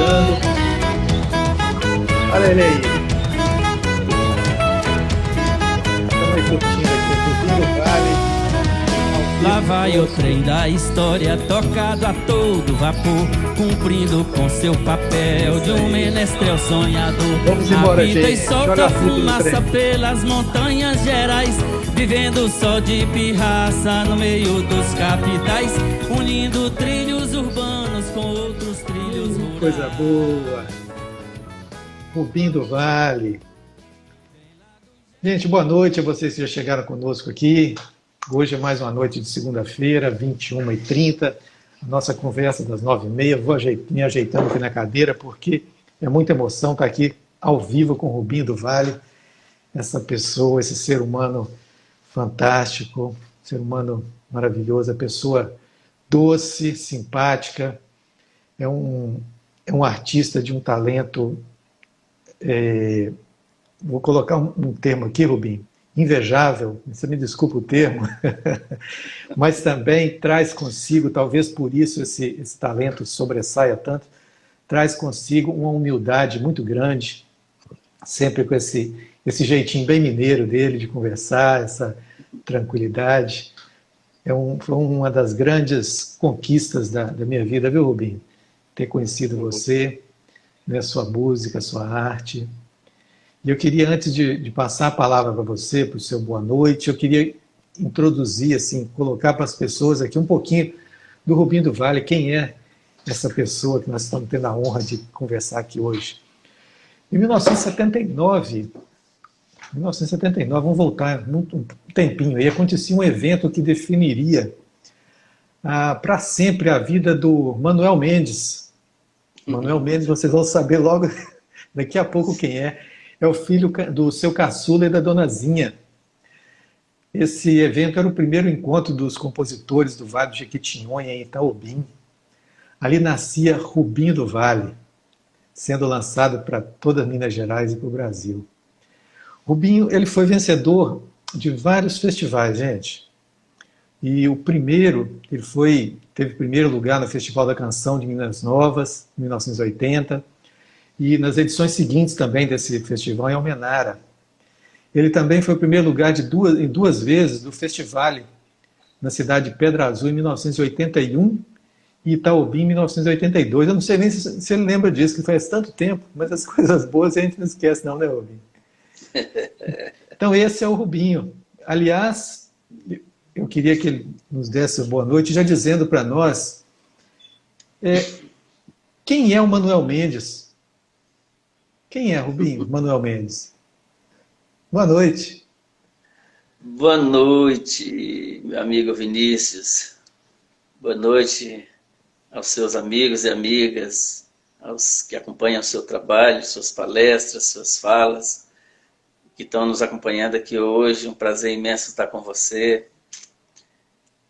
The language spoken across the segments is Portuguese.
chegando. Olha ele aí. Estamos curtindo aqui o Rubinho do Vale. Lá vai o trem da história, tocado a todo vapor, cumprindo com seu papel de um menestrel sonhador. Vamos embora, vida gente. E solta fumaça pelas montanhas gerais, vivendo só de pirraça no meio dos capitais, unindo trilhos urbanos com outros trilhos rurais. Coisa boa. Rubinho do Vale. Gente, boa noite a vocês que já chegaram conosco aqui. Hoje é mais uma noite de segunda-feira, 21h30, a nossa conversa das 9h30. Vou me ajeitando aqui na cadeira, porque é muita emoção estar aqui ao vivo com o Rubinho do Vale, essa pessoa, esse ser humano fantástico, ser humano maravilhoso, a pessoa doce, simpática, é um artista de um talento, vou colocar um termo aqui, Rubinho, invejável, você me desculpa o termo, mas também traz consigo, talvez por isso esse talento sobressaia tanto, traz consigo uma humildade muito grande, sempre com esse jeitinho bem mineiro dele de conversar, essa tranquilidade. Foi uma das grandes conquistas da minha vida, viu, Rubinho? Ter conhecido você, né, sua música, sua arte. E eu queria, antes de passar a palavra para você, para o seu boa noite, eu queria introduzir, assim, colocar para as pessoas aqui um pouquinho do Rubinho do Vale, quem é essa pessoa que nós estamos tendo a honra de conversar aqui hoje. Em 1979, vamos voltar um tempinho, aí acontecia um evento que definiria para sempre a vida do Manuel Mendes. Manuel Mendes, vocês vão saber logo daqui a pouco quem é. É o filho do seu caçula e da dona Zinha. Esse evento era o primeiro encontro dos compositores do Vale do Jequitinhonha, em Itaobim. Ali nascia Rubinho do Vale, sendo lançado para toda Minas Gerais e para o Brasil. Rubinho, ele foi vencedor de vários festivais, gente. E o primeiro, teve primeiro lugar no Festival da Canção de Minas Novas, em 1980, e nas edições seguintes também desse festival, em Almenara. Ele também foi o primeiro lugar em duas vezes do Festivale, na cidade de Pedra Azul, em 1981, e Itaobim, em 1982. Eu não sei nem se ele lembra disso, que faz tanto tempo, mas as coisas boas a gente não esquece não, né, Rubinho? Então esse é o Rubinho. Aliás, eu queria que ele nos desse boa noite, já dizendo para nós quem é o Manuel Mendes. Quem é, Rubinho, Manuel Mendes? Boa noite. Boa noite, meu amigo Vinícius. Boa noite aos seus amigos e amigas, aos que acompanham o seu trabalho, suas palestras, suas falas, que estão nos acompanhando aqui hoje. Um prazer imenso estar com você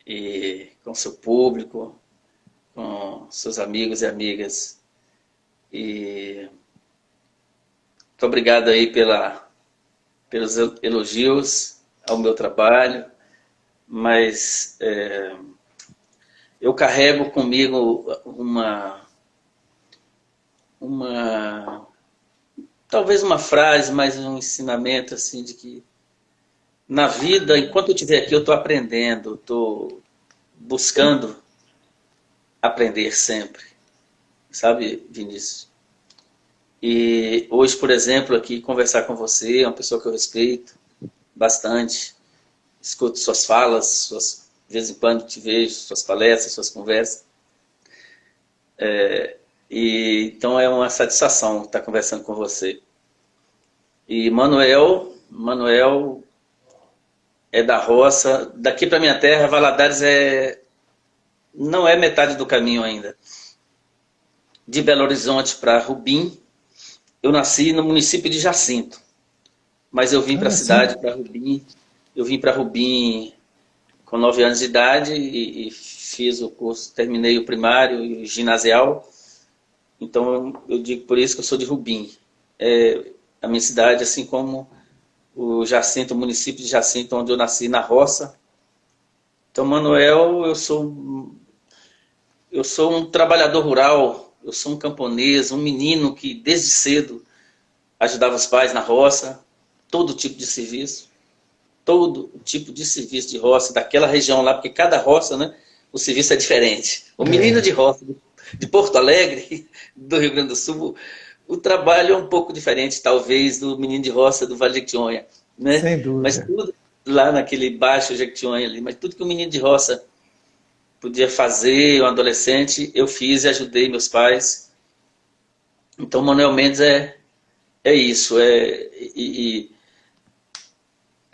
e com seu público, com seus amigos e amigas. E muito obrigado aí pelos elogios ao meu trabalho, mas eu carrego comigo talvez uma frase, mas um ensinamento assim de que na vida, enquanto eu estiver aqui, eu estou aprendendo, estou buscando aprender sempre, sabe, Vinícius? E hoje, por exemplo, aqui conversar com você, é uma pessoa que eu respeito bastante, escuto suas falas, de vez em quando te vejo, suas palestras, suas conversas. Então é uma satisfação estar conversando com você. E Manuel é da roça, daqui para minha terra, Valadares não é metade do caminho ainda. De Belo Horizonte para Rubim, eu nasci no município de Jacinto, mas eu vim para a cidade, para Rubim. Eu vim para Rubim com 9 anos de idade e fiz o curso, terminei o primário e o ginasial. Então eu digo por isso que eu sou de Rubim. A minha cidade, assim como o Jacinto, o município de Jacinto, onde eu nasci, na roça. Então, Manuel, eu sou um trabalhador rural Eu sou um camponês, um menino que desde cedo ajudava os pais na roça, todo tipo de serviço. Todo tipo de serviço de roça, daquela região lá, porque cada roça, né, o serviço é diferente. O menino de roça de Porto Alegre, do Rio Grande do Sul, o trabalho é um pouco diferente, talvez, do menino de roça do Vale de Jequitinhonha, né? Sem dúvida. Mas tudo lá naquele baixo Jequitinhonha ali, mas tudo que o menino de roça podia fazer, um adolescente, eu fiz e ajudei meus pais. Então, Manuel Mendes é isso, é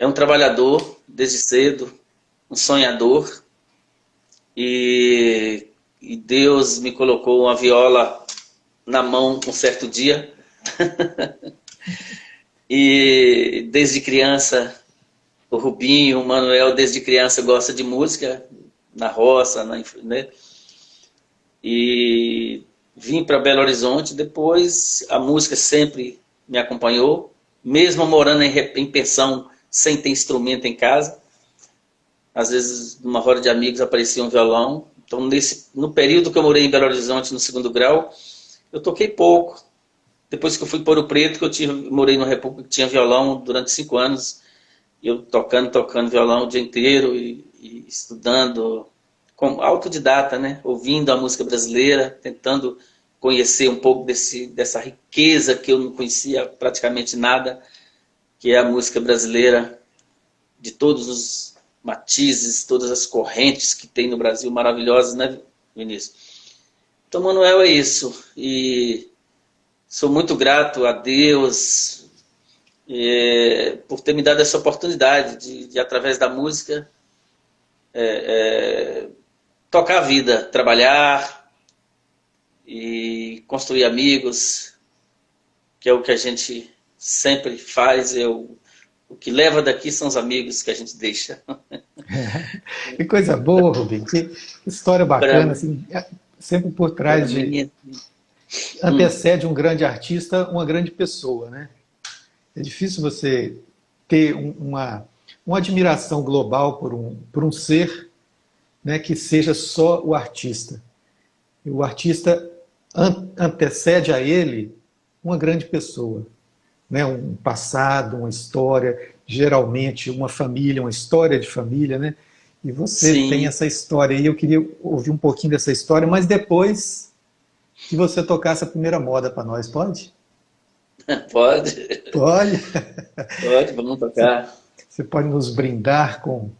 um trabalhador desde cedo, um sonhador, e Deus me colocou uma viola na mão um certo dia, e desde criança, o Rubinho, o Manuel, desde criança gosta de música, na roça, né? E vim para Belo Horizonte, depois a música sempre me acompanhou, mesmo morando em pensão, sem ter instrumento em casa. Às vezes, numa roda de amigos, aparecia um violão. Então, no período que eu morei em Belo Horizonte, no 2º grau, eu toquei pouco. Depois que eu fui para Ouro Preto, que morei no República, que tinha violão durante 5 anos, eu tocando violão o dia inteiro e estudando, como autodidata, né? Ouvindo a música brasileira, tentando conhecer um pouco dessa riqueza que eu não conhecia praticamente nada, que é a música brasileira, de todos os matizes, todas as correntes que tem no Brasil, maravilhosas, né, Vinícius? Então, Manuel, é isso. E sou muito grato a Deus por ter me dado essa oportunidade de através da música, tocar a vida, trabalhar e construir amigos, que é o que a gente sempre faz. O que leva daqui são os amigos que a gente deixa. Que coisa boa, Rubinho. Que história bacana, assim, sempre por trás de... Antecede um grande artista, uma grande pessoa, né? É difícil você ter uma admiração global por um ser, né, que seja só o artista. E o artista antecede a ele uma grande pessoa, né? Um passado, uma história, geralmente uma família, uma história de família, né? E você Sim. tem essa história aí, eu queria ouvir um pouquinho dessa história, mas depois que você tocasse a primeira moda para nós, pode? Pode. Pode? Pode, vamos tocar. Você pode nos brindar com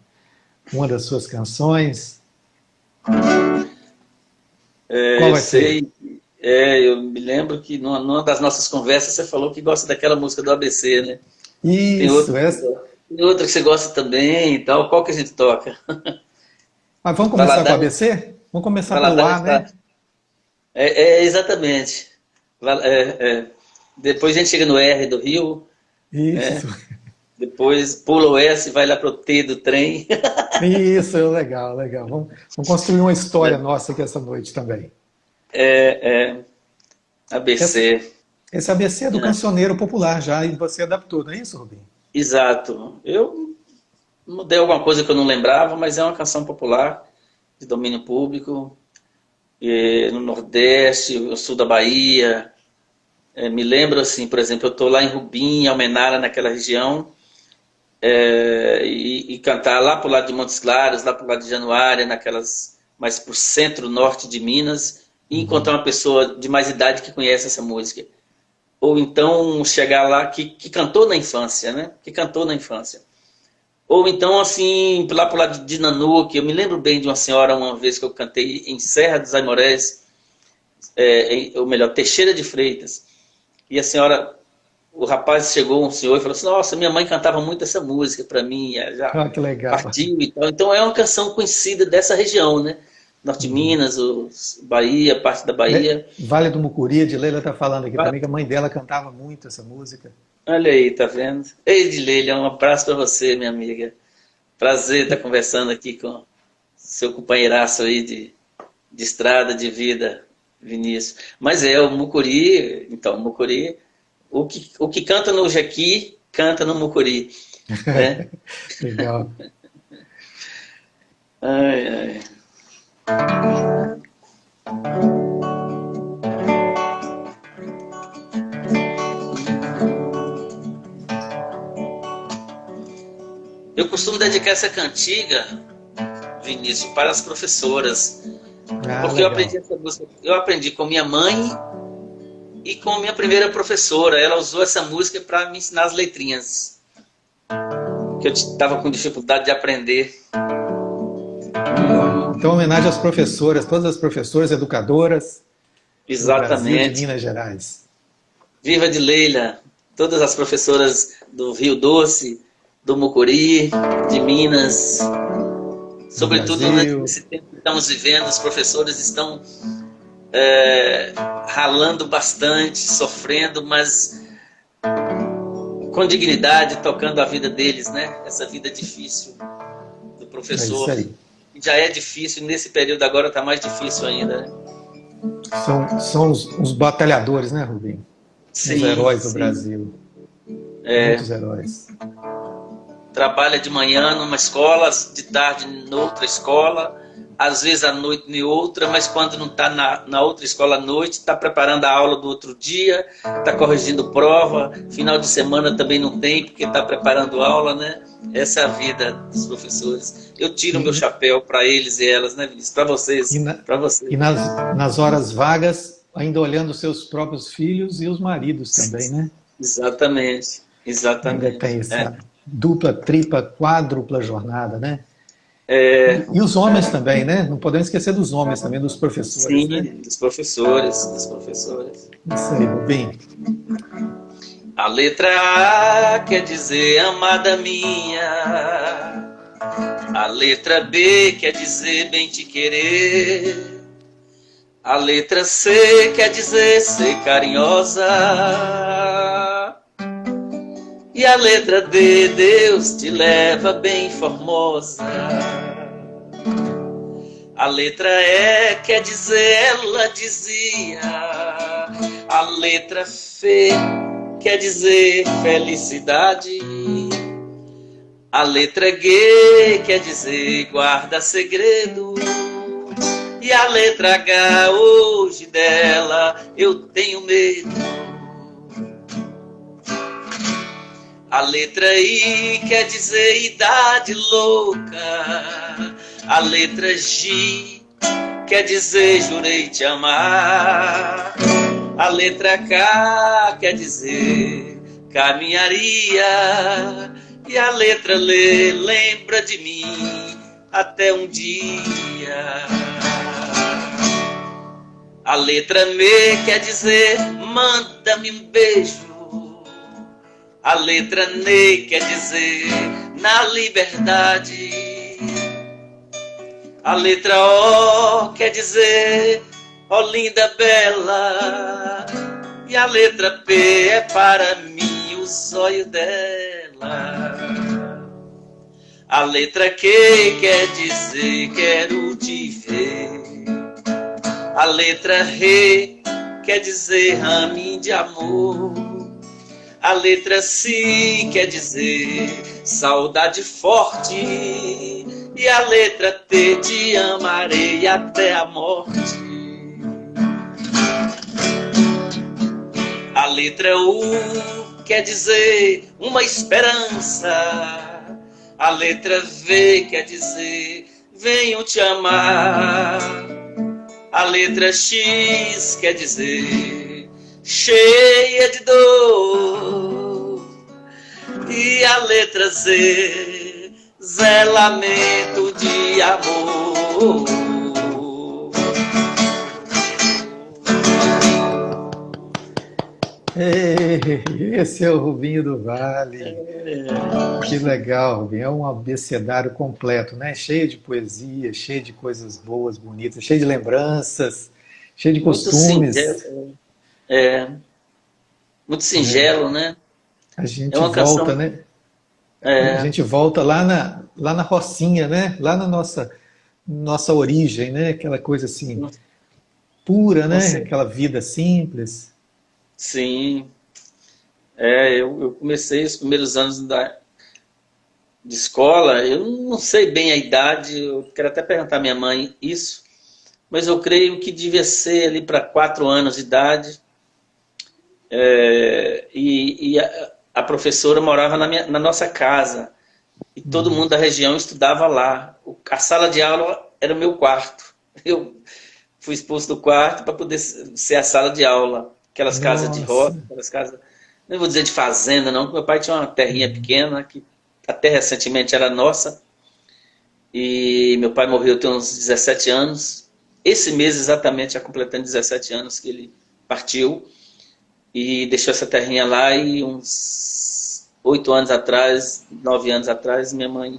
uma das suas canções? Qual vai ser? Eu me lembro que numa das nossas conversas você falou que gosta daquela música do ABC, né? Isso, tem outra que você gosta também e tal. Qual que a gente toca? Mas vamos começar com o ABC? Vamos começar pelo A, né? Exatamente. Depois a gente chega no R do Rio. Isso. Depois pula o S e vai lá pro T do trem. Isso, legal, legal. Vamos construir uma história nossa aqui essa noite também. ABC. Esse ABC é do cancioneiro popular já, e você adaptou, não é isso, Rubinho? Exato. Eu mudei alguma coisa que eu não lembrava, mas é uma canção popular, de domínio público, no Nordeste, no sul da Bahia. Me lembro, assim, por exemplo, eu estou lá em Rubim, Almenara, naquela região, e cantar lá para o lado de Montes Claros, lá para o lado de Januária, mais para o centro-norte de Minas, e encontrar uma pessoa de mais idade que conhece essa música. Ou então chegar lá que cantou na infância, né? Que cantou na infância. Ou então, assim, lá para o lado de Nanuque, eu me lembro bem de uma senhora uma vez que eu cantei em Serra dos Aimorés, ou melhor, Teixeira de Freitas. E a senhora, o rapaz chegou, um senhor, e falou assim: nossa, minha mãe cantava muito essa música para mim, já que legal. Partiu e tal. Então é uma canção conhecida dessa região, né? Norte de Minas, Bahia, parte da Bahia. Vale do Mucuri, de Leila está falando aqui também, que a mãe dela cantava muito essa música. Olha aí, tá vendo? Ei, de Leila, um abraço para você, minha amiga. Prazer estar conversando aqui com seu companheiraço aí de estrada, de vida, Vinícius. Mas o Mucuri, então, o Mucuri, o que canta no Jequi, canta no Mucuri. Né? Legal. Ai, ai. costumo dedicar essa cantiga, Vinícius, para as professoras. Porque eu aprendi essa música, eu aprendi com minha mãe e com minha primeira professora. Ela usou essa música para me ensinar as letrinhas, que eu estava com dificuldade de aprender. Então, homenagem às professoras, todas as professoras educadoras. Exatamente. Do Brasil, de Minas Gerais. Viva de Leila, todas as professoras do Rio Doce, do Mucuri, de Minas. Sobretudo nesse tempo que estamos vivendo, os professores estão ralando bastante, sofrendo, mas com dignidade, tocando a vida deles, né? Essa vida difícil do professor. É isso aí. Já é difícil, nesse período agora está mais difícil ainda. Né? São os batalhadores, né, Rubem? Sim, os heróis do sim. Brasil. Muitos heróis. Trabalha de manhã numa escola, de tarde em outra escola, às vezes à noite em outra, mas quando não está na outra escola à noite, está preparando a aula do outro dia, está corrigindo prova, final de semana também não tem, porque está preparando aula, né? Essa é a vida dos professores. Eu tiro meu chapéu para eles e elas, né, Vinícius? Para vocês. Para vocês. E nas horas vagas, ainda olhando os seus próprios filhos e os maridos também, né? Exatamente. Exatamente. Ainda tem essa dupla, tripla, quádrupla jornada, né? E os homens também, né? Não podemos esquecer dos homens também, dos professores. Sim, né? dos professores, dos professores. Isso aí, Rubem. A letra A quer dizer amada minha. A letra B quer dizer bem te querer. A letra C quer dizer ser carinhosa. E a letra D, Deus te leva bem formosa. A letra E quer dizer ela dizia. A letra F quer dizer felicidade. A letra G quer dizer guarda segredo. E a letra H, hoje dela eu tenho medo. A letra I quer dizer idade louca. A letra G quer dizer jurei te amar. A letra K quer dizer caminharia. E a letra L lembra de mim até um dia. A letra M quer dizer manda-me um beijo. A letra N quer dizer na liberdade. A letra O quer dizer ó linda bela. E a letra P é para mim o zóio dela. A letra Q quer dizer quero te ver. A letra R quer dizer raminho de amor. A letra C quer dizer saudade forte. E a letra T te amarei até a morte. A letra U quer dizer uma esperança. A letra V quer dizer venho te amar. A letra X quer dizer cheia de dor. E a letra Z, Zé lamento de amor. Esse é o Rubinho do Vale. Que legal, Rubinho. É um abecedário completo, né? Cheio de poesia, cheio de coisas boas, bonitas, cheio de lembranças, cheio de costumes. Muito singelo, né? A gente uma volta, canção, né? A gente volta lá na Rocinha, né? Lá na nossa origem, né? Aquela coisa assim, pura, né? Aquela vida simples. Sim. Eu comecei os primeiros anos de escola, eu não sei bem a idade, eu quero até perguntar à minha mãe isso, mas eu creio que devia ser ali para 4 anos de idade. E a professora morava na nossa casa. e todo mundo da região estudava lá. A sala de aula era o meu quarto. Eu fui expulso do quarto para poder ser a sala de aula. Aquelas casas de roça, aquelas casas... Não vou dizer de fazenda, não, porque meu pai tinha uma terrinha pequena, que até recentemente era nossa. E meu pai morreu tem uns 17 anos. Esse mês exatamente, já completando 17 anos que ele partiu. E deixou essa terrinha lá e uns 8 anos atrás, 9 anos atrás, minha mãe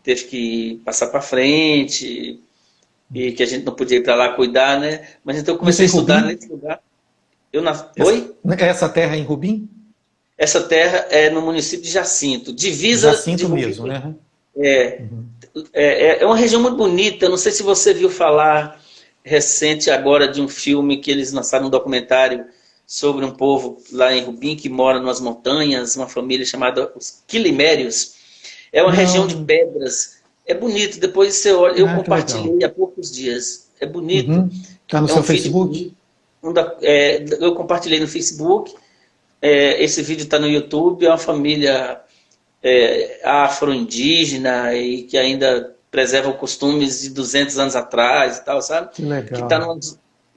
teve que passar para frente. E que a gente não podia ir para lá cuidar, né? Mas então eu comecei a estudar nesse lugar. Oi? Essa terra é em Rubim? Essa terra é no município de Jacinto. Divisa Jacinto de mesmo, né? É uma região muito bonita. Não sei se você viu falar recente agora de um filme que eles lançaram um documentário sobre um povo lá em Rubim que mora nas montanhas, uma família chamada os Quilimérios. É uma região de pedras. É bonito. Depois você olha. Eu compartilhei há poucos dias. É bonito. Está no seu Facebook? Eu compartilhei no Facebook. Esse vídeo está no YouTube. É uma família afro-indígena e que ainda preserva costumes de 200 anos atrás e tal, sabe? Que legal. Que tá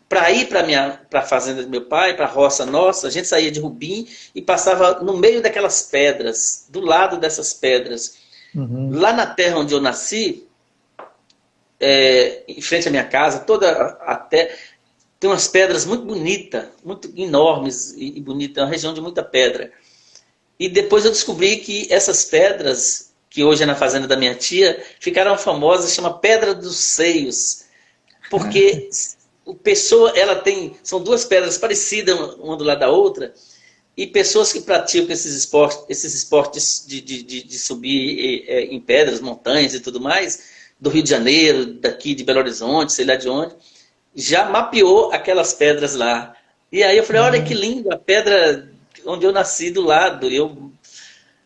para ir para a fazenda do meu pai, para a roça nossa, a gente saía de Rubim e passava no meio daquelas pedras, do lado dessas pedras. Lá na terra onde eu nasci, em frente à minha casa, toda a terra, tem umas pedras muito bonitas, muito enormes e bonitas, é uma região de muita pedra. E depois eu descobri que essas pedras, que hoje é na fazenda da minha tia, ficaram famosas, chama Pedra dos Seios, porque são duas pedras parecidas uma do lado da outra, e pessoas que praticam esses esportes de subir em pedras, montanhas e tudo mais, do Rio de Janeiro, daqui de Belo Horizonte, sei lá de onde, já mapeou aquelas pedras lá. E aí eu falei, olha que lindo, a pedra onde eu nasci do lado, eu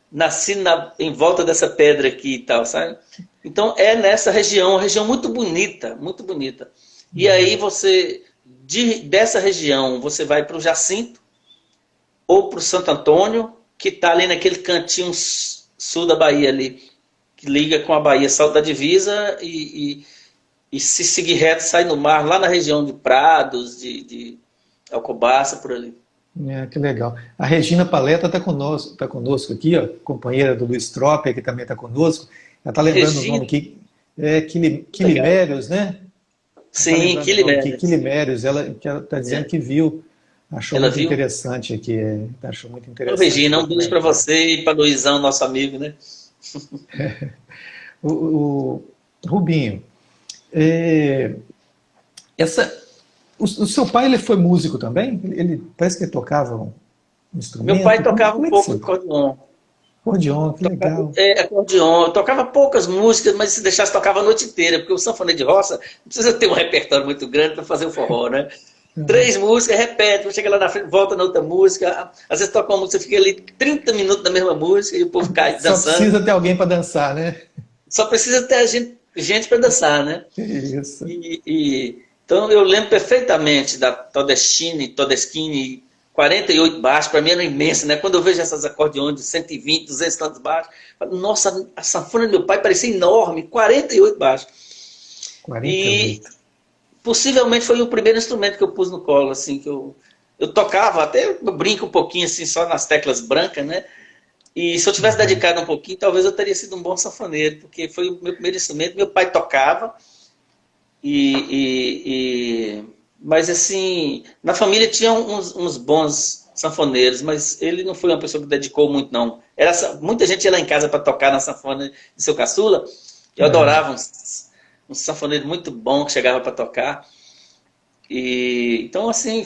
nasci em volta dessa pedra aqui e tal, sabe? Então é nessa região, uma região muito bonita, muito bonita. E aí dessa região, você vai para o Jacinto, ou para o Santo Antônio, que está ali naquele cantinho sul da Bahia ali, que liga com a Bahia, salta da divisa e se seguir reto, sai no mar, lá na região de Prados, de Alcobaça, por ali. Que legal. A Regina Paleta está conosco aqui, ó, companheira do Luiz Tropper, que também está conosco. Ela está lembrando o nome aqui, Quilimérios, né? Sim, Quilimérios. Quilimérios, ela está dizendo que viu. Achou muito interessante aqui. Achou muito interessante. Regina, um beijo para você e para Luizão, nosso amigo, né? o Rubinho, o seu pai ele foi músico também? Ele parece que ele tocava um instrumento. Meu pai tocava um pouco de acordeon. Acordeon, que legal. Acordeon. Eu tocava poucas músicas, mas se deixasse tocava a noite inteira, porque o sanfoneiro de roça não precisa ter um repertório muito grande para fazer o forró, né? 3 músicas, repete, chega lá na frente, volta na outra música. Às vezes toca uma música, você fica ali 30 minutos na mesma música e o povo cai dançando. Só precisa ter alguém para dançar, né? Só precisa ter gente para dançar, né? Isso. Então eu lembro perfeitamente da Todeschini, 48 baixos, para mim era imensa, né? Quando eu vejo essas acordeões de 120, 200 tantos baixos, eu falo, nossa, a sanfona do meu pai parecia enorme, 48 baixos. 48. Possivelmente foi o primeiro instrumento que eu pus no colo, assim, que eu tocava, até eu brinco um pouquinho, assim, só nas teclas brancas, né? E se eu tivesse dedicado um pouquinho, talvez eu teria sido um bom sanfoneiro, porque foi o meu primeiro instrumento, meu pai tocava, mas assim, na família tinha uns bons sanfoneiros, mas ele não foi uma pessoa que dedicou muito, não. Muita gente ia lá em casa para tocar na sanfona de seu caçula, eu adorava um sanfoneiro muito bom que chegava para tocar. Então, assim,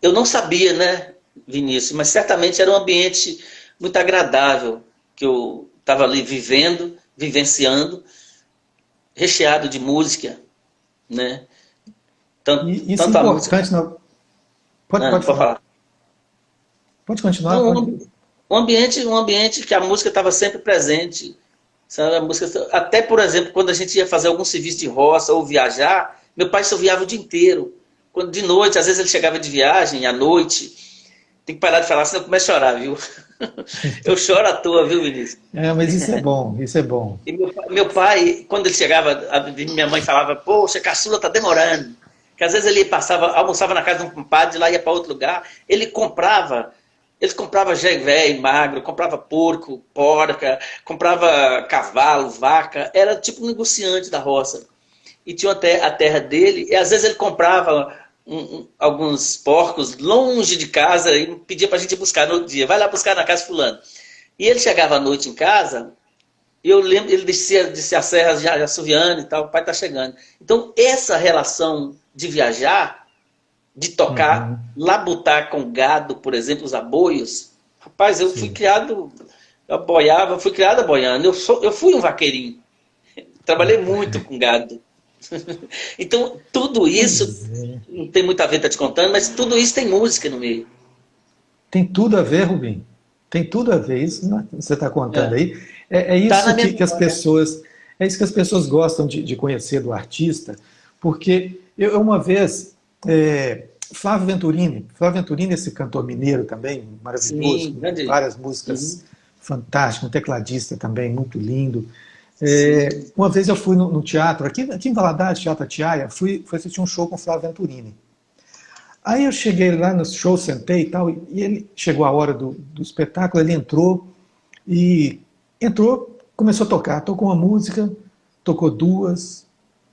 eu não sabia, né, Vinícius, mas certamente era um ambiente muito agradável que eu estava ali vivenciando, recheado de música, né? Isso é importante. Pode falar. Pode continuar. Um ambiente que a música estava sempre presente. Sabe? A música, até, por exemplo, quando a gente ia fazer algum serviço de roça ou viajar, meu pai assoviava o dia inteiro. De noite, às vezes ele chegava de viagem, à noite, Tem que parar de falar, senão eu começo a chorar, viu? Eu choro à toa, viu, Vinícius? Mas isso é bom, isso é bom. E meu pai, quando ele chegava, minha mãe falava, poxa, caçula tá demorando. Que às vezes ele passava, almoçava na casa de um compadre, lá ia para outro lugar, eles compravam velho, magro, comprava porco, porca, comprava cavalo, vaca, era tipo um negociante da roça. E tinha até a terra dele, e às vezes ele comprava alguns porcos longe de casa e pedia pra gente buscar no dia, vai lá buscar na casa fulano. E ele chegava à noite em casa, e eu lembro, ele descia a serra já assoviando e tal, o pai tá chegando. Então essa relação de viajar, de tocar, labutar com gado, por exemplo, os aboios. Rapaz, eu fui criado, eu fui criado aboiando. Eu fui um vaqueirinho. Trabalhei muito com gado. Então, tudo isso, não tem muito a ver, tá te contando, mas tudo isso tem música no meio. Tem tudo a ver, Rubim. Tem tudo a ver, isso que você está contando aí. É isso tá que as pessoas. É isso que as pessoas gostam de conhecer do artista, porque eu uma vez. Flávio Venturini, esse cantor mineiro também, maravilhoso, com várias músicas fantásticas, um tecladista também, muito lindo. Uma vez eu fui no teatro, aqui em Valadares, Teatro Atiaia, fui assistir um show com o Flávio Venturini. Aí eu cheguei lá no show, sentei e tal, e ele chegou a hora do espetáculo, ele entrou, começou a tocar, tocou uma música, tocou duas,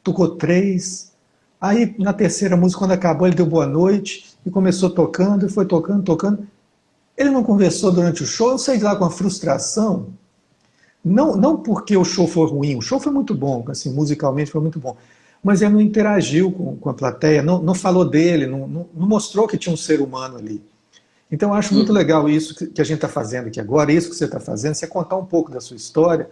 tocou três. Aí, na terceira música, quando acabou, ele deu boa noite e começou tocando, e foi tocando. Ele não conversou durante o show, eu saí de lá com uma frustração, não porque o show foi ruim, o show foi muito bom, assim, musicalmente foi muito bom, mas ele não interagiu com a plateia, não falou dele, não mostrou que tinha um ser humano ali. Então, eu acho muito legal isso que a gente está fazendo aqui agora, isso que você está fazendo, você contar um pouco da sua história,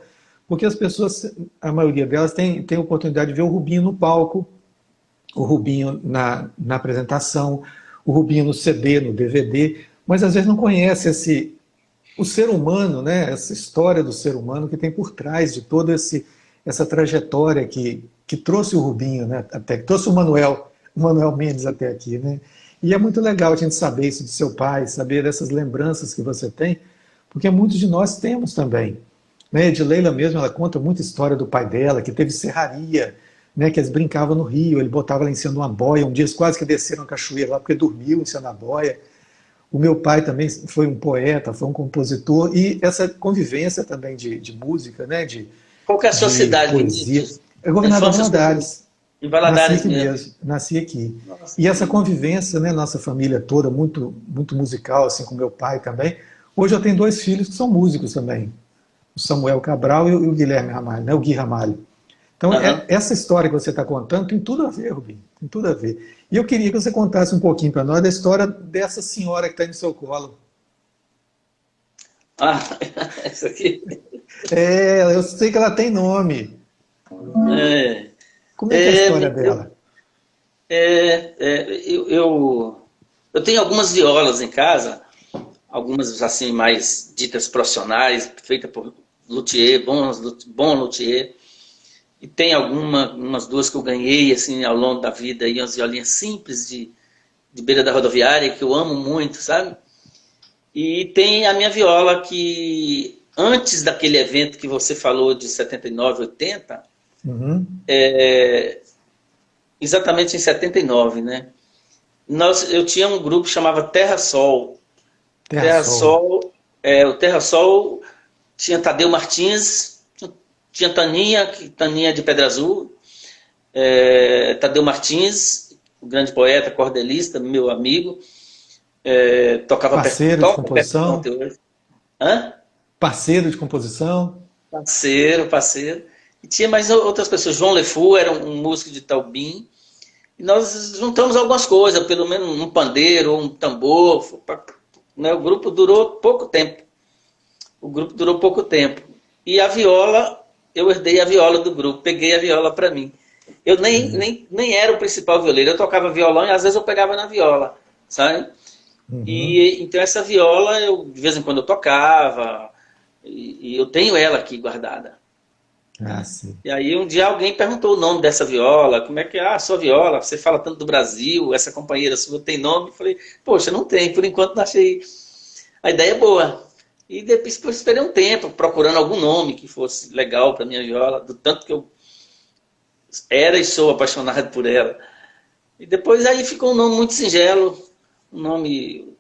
porque as pessoas, a maioria delas, tem a oportunidade de ver o Rubinho no palco, o Rubinho na apresentação, o Rubinho no CD, no DVD, mas às vezes não conhece o ser humano, né? Essa história do ser humano que tem por trás de toda essa trajetória que trouxe o Rubinho, né? Até que trouxe o Manuel Mendes até aqui, né? E é muito legal a gente saber isso do seu pai, saber dessas lembranças que você tem, porque muitos de nós temos também. Né? Edileila mesmo, ela conta muita história do pai dela, que teve serraria, né, que eles brincavam no rio, ele botava lá em cima de uma boia, um dia eles quase que desceram a cachoeira lá, porque dormiu em cima da boia. O meu pai também foi um poeta, foi um compositor, e essa convivência também de música, né, qual que é a sua cidade? Poesia. É Governador Valadares. Em Valadares mesmo. Nasci aqui. Nossa, e essa convivência, né, nossa família toda, muito, muito musical, assim, com meu pai também. Hoje eu tenho 2 filhos que são músicos também, o Samuel Cabral e o Guilherme Ramalho, né, o Gui Ramalho. Então, essa história que você está contando tem tudo a ver, Rubinho, tem tudo a ver. E eu queria que você contasse um pouquinho para nós da história dessa senhora que está no seu colo. Essa aqui? Eu sei que ela tem nome. Como é que é a história dela? Eu tenho algumas violas em casa, algumas assim mais ditas profissionais, feitas por luthier, bom luthier. E tem umas 2 que eu ganhei assim, ao longo da vida, e umas violinhas simples de beira da rodoviária, que eu amo muito, sabe? E tem a minha viola que, antes daquele evento que você falou de 79, 80, exatamente em 79, né? Eu tinha um grupo que chamava Terra Sol. Terra Sol. O Terra Sol tinha Tadeu Martins, tinha Taninha de Pedra Azul, Tadeu Martins, o grande poeta, cordelista, meu amigo, tocava parceiro de composição. Parceiro de composição. Parceiro. E tinha mais outras pessoas. João Lefu era um músico de Taubim. E nós juntamos algumas coisas, pelo menos um pandeiro, um tambor. Né? O grupo durou pouco tempo. E a viola, eu herdei a viola do grupo, peguei a viola para mim. Eu nem era o principal violeiro, eu tocava violão e às vezes eu pegava na viola, sabe? E então essa viola, de vez em quando eu tocava, e eu tenho ela aqui guardada. Ah, sim. E aí um dia alguém perguntou o nome dessa viola, como é que é? Ah, sua viola, você fala tanto do Brasil, essa companheira sua tem nome? Eu falei, poxa, não tem, por enquanto não achei a ideia é boa. E depois eu esperei um tempo procurando algum nome que fosse legal para minha viola, do tanto que eu era e sou apaixonado por ela. E depois aí ficou um nome muito singelo, um nome,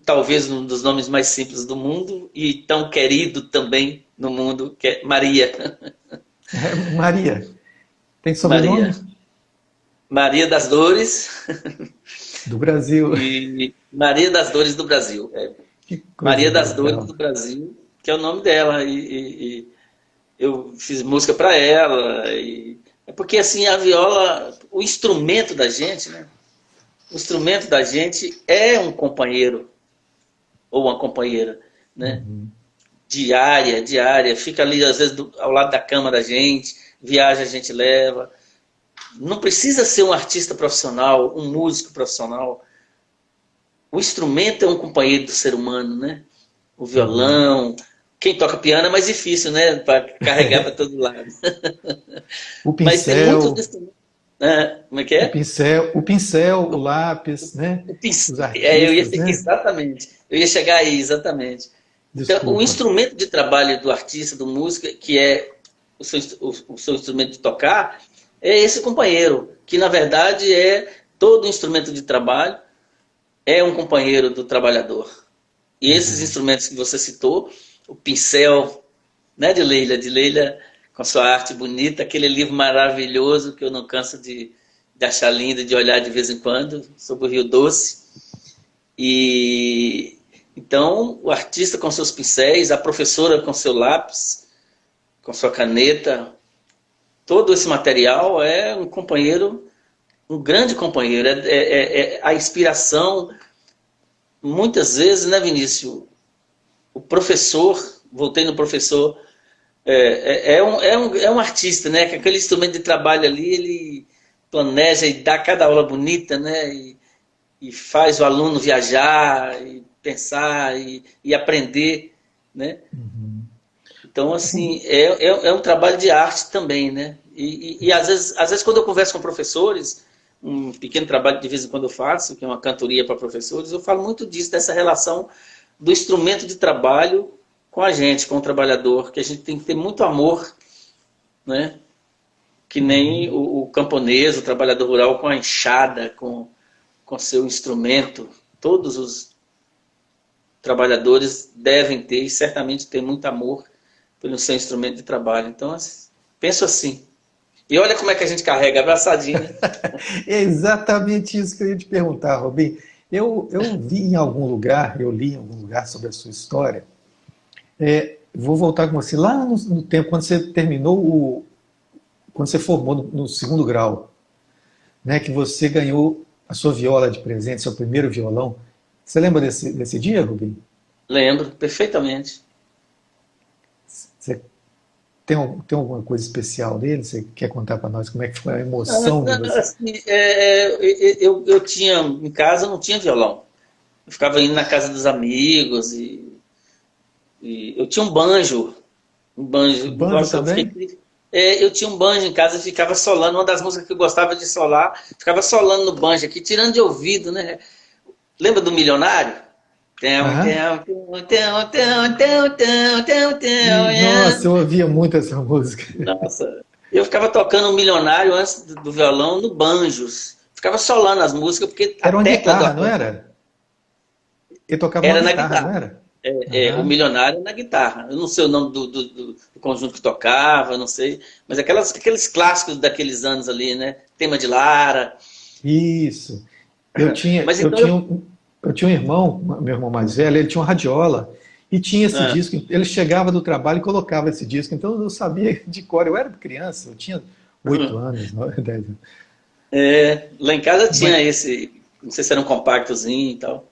talvez um dos nomes mais simples do mundo e tão querido também no mundo, que é Maria. Maria, tem sobrenome? Maria. Maria das Dores. Do Brasil. E Maria das Dores do Brasil. É. Que coisa Maria das Dores legal. do Brasil, que é o nome dela. E eu fiz música para ela. É porque assim, a viola, o instrumento da gente, né? O instrumento da gente é um companheiro ou uma companheira, né? Uhum. Diária, fica ali às vezes ao lado da cama da gente, viaja a gente leva. Não precisa ser um artista profissional, um músico profissional. O instrumento é um companheiro do ser humano, né? O violão, quem toca piano é mais difícil, né? Para carregar para todo lado. O Mas tem muitos pincel, instrumentos. Como é que é? o pincel, o lápis, né? O pincel. Os Eu ia artistas, né? exatamente. Eu ia chegar aí, exatamente. Então, o Desculpa. instrumento de trabalho do artista, do músico, que é o seu instrumento de tocar, é esse companheiro, que na verdade é todo instrumento de trabalho, é um companheiro do trabalhador. E esses instrumentos que você citou, o pincel, né, de Leila com sua arte bonita, aquele livro maravilhoso que eu não canso de achar lindo, de olhar de vez em quando, sobre o Rio Doce. E então, o artista com seus pincéis, a professora com seu lápis, com sua caneta, todo esse material é um companheiro, um grande companheiro, é a inspiração. Muitas vezes, né, Vinícius, o professor, voltei no professor, é um artista, né, que aquele instrumento de trabalho ali, ele planeja e dá cada aula bonita, né, e faz o aluno viajar, e pensar, e aprender, né. Então, assim, é um trabalho de arte também, né, e às vezes quando eu converso com professores, um pequeno trabalho de vez em quando eu faço, que é uma cantoria para professores, eu falo muito disso, dessa relação do instrumento de trabalho com a gente, com o trabalhador, que a gente tem que ter muito amor, né? Que nem o camponês, o trabalhador rural com a enxada, com seu instrumento. Todos os trabalhadores devem ter e certamente ter muito amor pelo seu instrumento de trabalho. Então, penso assim. E olha como é que a gente carrega, abraçadinho. É exatamente isso que eu ia te perguntar, Robin. Eu vi em algum lugar, eu li em algum lugar sobre a sua história. Vou voltar com você lá no tempo, quando você terminou, quando você formou no segundo grau, né, que você ganhou a sua viola de presente, seu primeiro violão. Você lembra desse dia, Robin? Lembro, perfeitamente. Você tem alguma coisa especial dele? Você quer contar para nós como é que foi a emoção de você? Assim, eu tinha, em casa não tinha violão. Eu ficava indo na casa dos amigos e eu tinha um banjo. Banjo Nossa, também? eu tinha um banjo em casa e ficava solando. Uma das músicas que eu gostava de solar, ficava solando no banjo aqui, tirando de ouvido, né? Lembra do Milionário? Nossa, eu ouvia muito essa música. Nossa, eu ficava tocando um Milionário antes do violão no banjos. Ficava solando as músicas, porque Era uma a tecla guitarra, não era? Ele tocava era uma na guitarra, guitarra. não era? O Milionário na guitarra. Eu não sei o nome do conjunto que tocava, não sei. Mas aqueles clássicos daqueles anos ali, né? Tema de Lara. Isso. Eu tinha um irmão, meu irmão mais velho, ele tinha uma radiola e tinha esse disco. Ele chegava do trabalho e colocava esse disco. Então eu sabia de cor. Eu era criança, eu tinha 8 anos, 9, 10 anos. Lá em casa tinha esse, não sei se era um compactozinho e tal.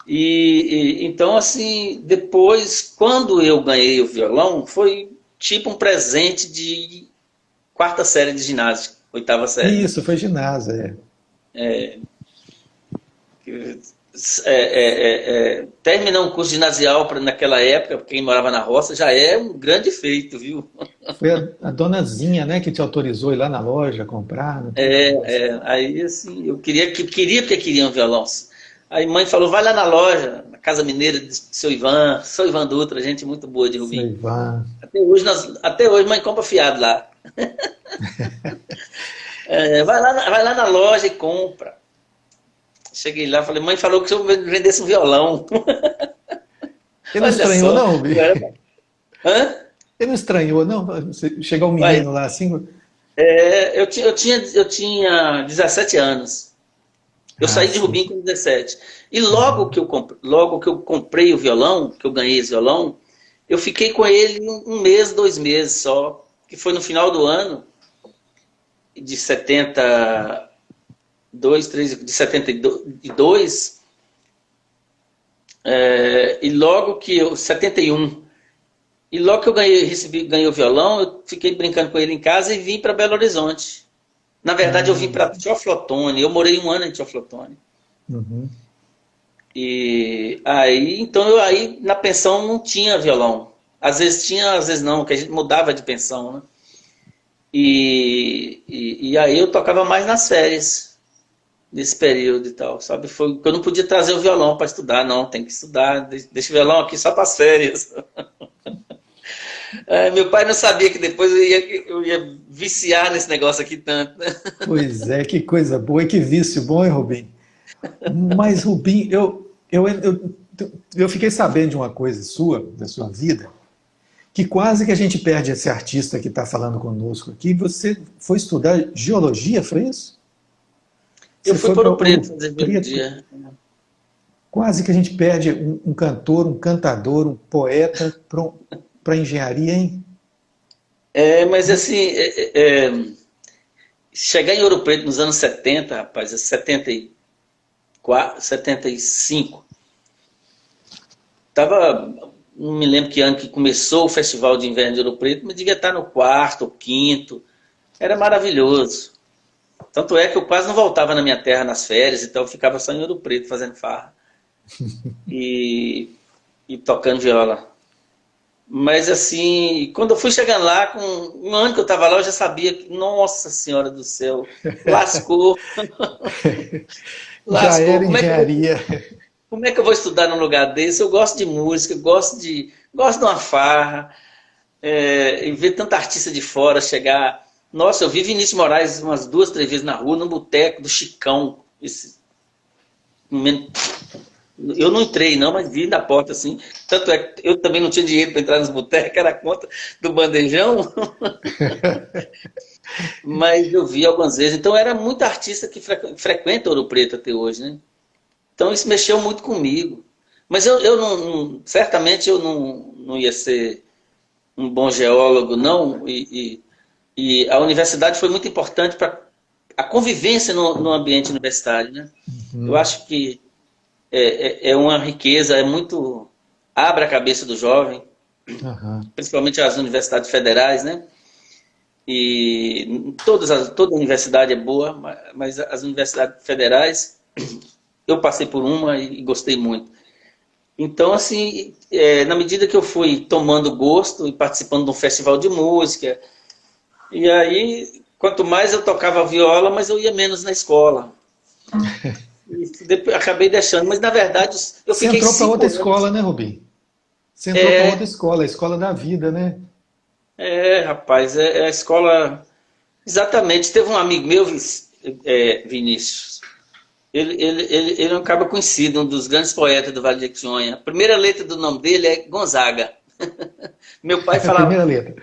Então, assim, depois, quando eu ganhei o violão, foi tipo um presente de 4ª série de ginásio, 8ª série. Isso, foi ginásio, terminar um curso ginasial naquela época, quem morava na roça, já é um grande feito, viu? Foi a donazinha, né, que te autorizou a ir lá na loja comprar. Né? Aí assim, eu queria porque queria um violão. Aí mãe falou, vai lá na loja, na Casa Mineira de seu Ivan Dutra, gente muito boa de Rubim. Seu Ivan. Até hoje mãe compra fiado lá. Vai lá na loja e compra. Cheguei lá, falei, mãe falou que se eu vendesse um violão. Ele não estranhou não, Rubim? Hã? Ele não estranhou não? Chegar um menino lá assim? Eu tinha 17 anos. Eu saí de Rubim com 17. E logo que eu comprei o violão, que eu ganhei esse violão, eu fiquei com ele 1 mês, 2 meses só, que foi no final do ano de 72, e logo que eu 71, e logo que eu ganhei o violão, eu fiquei brincando com ele em casa e vim para Belo Horizonte. Na verdade, eu vim para Teoflotone, eu morei 1 ano em Teoflotone. Uhum. E aí, então aí na pensão não tinha violão. Às vezes tinha, às vezes não, porque a gente mudava de pensão, né? E aí eu tocava mais nas férias nesse período e tal, sabe? Foi porque eu não podia trazer o violão para estudar, não, tem que estudar, deixa o violão aqui só para as férias. Meu pai não sabia que depois eu ia viciar nesse negócio aqui tanto. Pois é, que coisa boa e que vício bom, hein, Rubim? Mas, Rubim, eu fiquei sabendo de uma coisa da sua vida, que quase que a gente perde esse artista que está falando conosco aqui. Você foi estudar geologia, foi isso? Eu fui para Ouro Preto fazer geologia. Quase que a gente perde um cantor, um cantador, um poeta para engenharia, hein? Mas assim, chegar em Ouro Preto nos anos 70, rapaz, 74, 75, não me lembro que ano que começou o Festival de Inverno de Ouro Preto, mas devia estar no 4º ou 5º, era maravilhoso. Tanto é que eu quase não voltava na minha terra nas férias, então eu ficava só em Ouro Preto fazendo farra e tocando viola. Mas assim, quando eu fui chegando lá, com 1 ano que eu estava lá, eu já sabia que, nossa senhora do céu, lascou. Já era engenharia. Como é que eu vou estudar num lugar desse? Eu gosto de música, gosto de uma farra, e ver tanta artista de fora chegar. Nossa, eu vi Vinícius Moraes umas 2, 3 vezes na rua, no boteco do Chicão. Eu não entrei não, mas vi da porta assim. Tanto é que eu também não tinha dinheiro para entrar nos botecos, era a conta do bandejão. Mas eu vi algumas vezes. Então era muito artista que frequenta Ouro Preto até hoje, né? Então isso mexeu muito comigo. Mas certamente eu não ia ser um bom geólogo, não. E a universidade foi muito importante para a convivência no ambiente universitário, né? Eu acho que é uma riqueza, abre a cabeça do jovem, principalmente as universidades federais, né? E toda universidade é boa, mas as universidades federais, eu passei por uma e gostei muito. Então, assim, na medida que eu fui tomando gosto e participando de um festival de música, e aí, quanto mais eu tocava viola, mais eu ia menos na escola. E depois, acabei deixando, mas na verdade eu fiquei 5 anos. Você entrou para outra escola, né, Rubim? Você entrou para outra escola, a escola da vida, né? Rapaz, a escola... Exatamente, teve um amigo meu, Vinícius, ele é um cara conhecido, um dos grandes poetas do Vale de Jequitinhonha. A primeira letra do nome dele é Gonzaga. Meu pai falava... A primeira letra.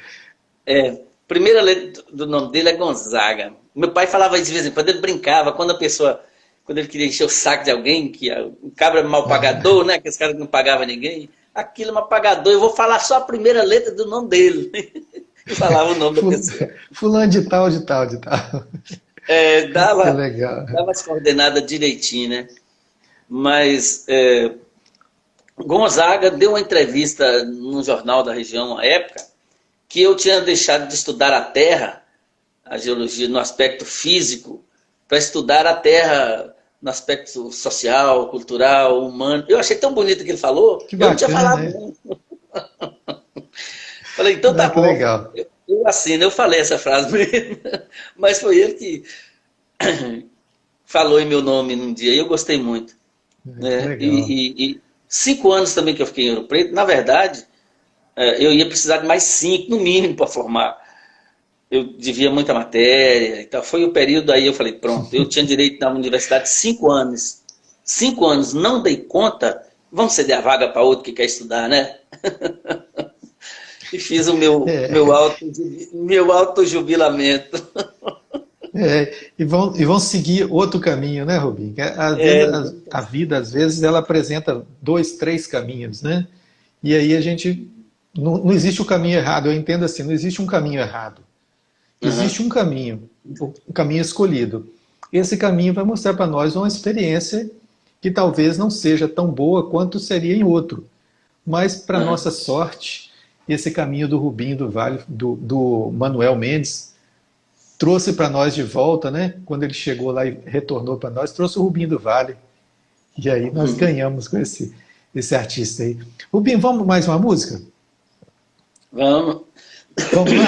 Primeira letra do nome dele é Gonzaga. Meu pai falava de vez em quando, ele brincava, quando ele queria encher o saco de alguém, que o cabra mal pagador, né? Aqueles caras que não pagavam ninguém. Aquilo é um pagador, eu vou falar só a primeira letra do nome dele. E falava o nome da pessoa. Fulano de tal, de tal, de tal. Dava as coordenadas direitinho, né? Mas Gonzaga deu uma entrevista num jornal da região, à época, que eu tinha deixado de estudar a Terra, a geologia no aspecto físico, para estudar a Terra no aspecto social, cultural, humano. Eu achei tão bonito o que ele falou, Que eu não tinha bacana, falado né? muito. Falei, então tá Que bom. legal. Eu assino, eu falei essa frase mesmo, mas foi ele que falou em meu nome num dia, e eu gostei muito. Que Né? legal. 5 anos também que eu fiquei em Ouro Preto, na verdade, eu ia precisar de mais 5, no mínimo, para formar. Eu devia muita matéria e tal. Foi o período aí, eu falei, pronto, eu tinha direito na universidade 5 anos. 5 anos, não dei conta, vamos ceder a vaga para outro que quer estudar, né? E fiz o meu autojubilamento. E vão seguir outro caminho, né, Rubim? Que a vida, às vezes, ela apresenta 2, 3 caminhos, né? E aí a gente... Não existe o caminho errado, eu entendo assim, não existe um caminho errado. Existe um caminho escolhido. Esse caminho vai mostrar para nós uma experiência que talvez não seja tão boa quanto seria em outro. Mas, para nossa sorte, esse caminho do Rubinho do Vale, do Manuel Mendes, trouxe para nós de volta, né? Quando ele chegou lá e retornou para nós, trouxe o Rubinho do Vale. E aí nós ganhamos com esse artista aí. Rubinho, vamos mais uma música? Vamos. Vamos lá?